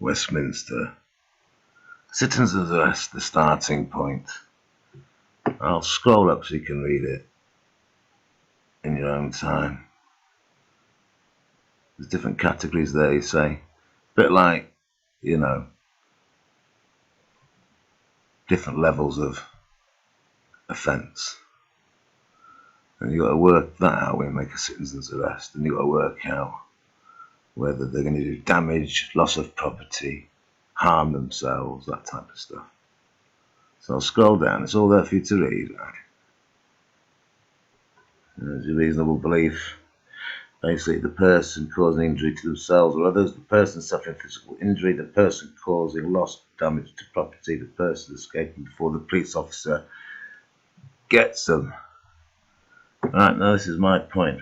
Westminster. Citizens Arrest, the starting point. I'll scroll up so you can read it in your own time. There's different categories there, you say. A bit like, you know, different levels of offence. And you've got to work that out when you make a citizen's arrest. And you've got to work out whether they're going to do damage, loss of property, harm themselves, that type of stuff. So I'll scroll down. It's all there for you to read. There's a reasonable belief. Basically, the person causing injury to themselves or others, the person suffering physical injury, the person causing loss, damage to property, the person escaping before the police officer gets them. Right, now this is my point.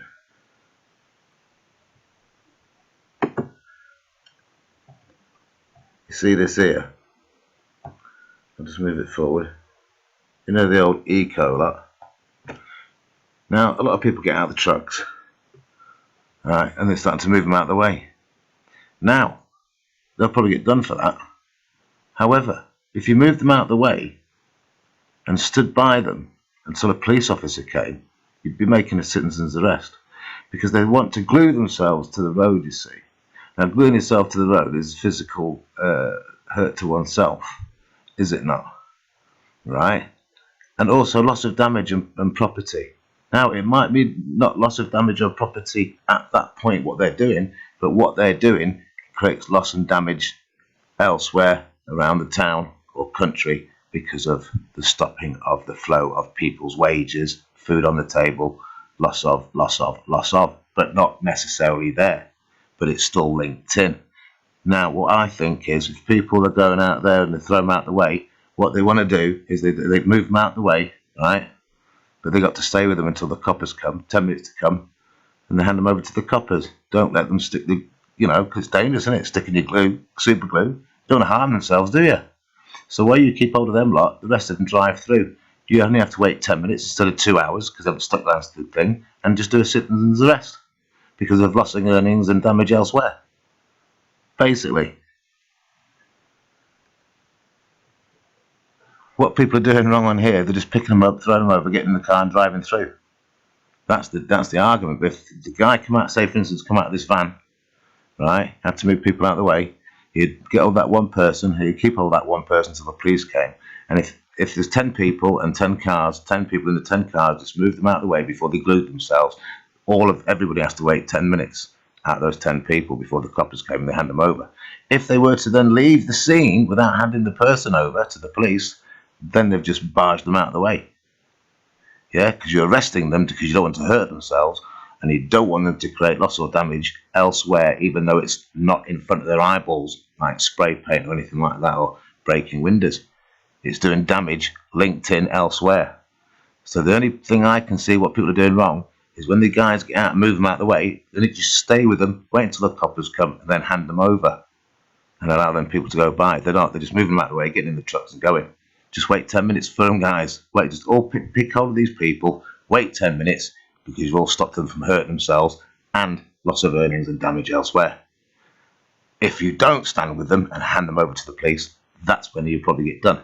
You see this here? I'll just move it forward. You know the old eco lot? Now, a lot of people get out of the trucks. Right, and they're starting to move them out of the way. Now, they'll probably get done for that. However, if you moved them out of the way and stood by them until a police officer came, you'd be making a citizen's arrest, because they want to glue themselves to the road, you see. Now, gluing yourself to the road is physical hurt to oneself, is it not? Right? And also loss of damage and property. Now, it might be not loss of damage or property at that point, what they're doing, but what they're doing creates loss and damage elsewhere around the town or country because of the stopping of the flow of people's wages, food on the table, loss of, but not necessarily there, but it's still linked in. Now, what I think is if people are going out there and they throw them out the way, what they want to do is they move them out the way, right? But they got to stay with them until the coppers come, 10 minutes to come, and they hand them over to the coppers. Don't let them stick the, because it's dangerous, isn't it? Sticking your glue, super glue. Don't harm themselves, do you? So while you keep hold of them lot, the rest of them drive through. You only have to wait 10 minutes instead of 2 hours because they've stuck down to the thing and just do a citizen's arrest because of loss of earnings and damage elsewhere. Basically. What people are doing wrong on here, they're just picking them up, throwing them over, getting in the car and driving through. That's the argument. But if the guy come out, say for instance, come out of this van, right, had to move people out of the way, he'd get hold of that one person, he'd keep hold of that one person until the police came. And if there's 10 people and 10 cars, 10 people in the 10 cars, just move them out of the way before they glued themselves, everybody has to wait 10 minutes out of those 10 people before the coppers came and they hand them over. If they were to then leave the scene without handing the person over to the police, then they've just barged them out of the way. Yeah, because you're arresting them because you don't want to hurt themselves and you don't want them to create loss or damage elsewhere, even though it's not in front of their eyeballs, like spray paint or anything like that, or breaking windows. It's doing damage linked in elsewhere. So the only thing I can see what people are doing wrong is when the guys get out and move them out of the way, they need to just stay with them, wait until the coppers come, and then hand them over and allow them people to go by. They're not. They're just moving them out of the way, getting in the trucks and going. Just wait 10 minutes for them, guys. Wait, just all pick hold of these people. Wait 10 minutes because you've all stopped them from hurting themselves and loss of earnings and damage elsewhere. If you don't stand with them and hand them over to the police, that's when you probably get done.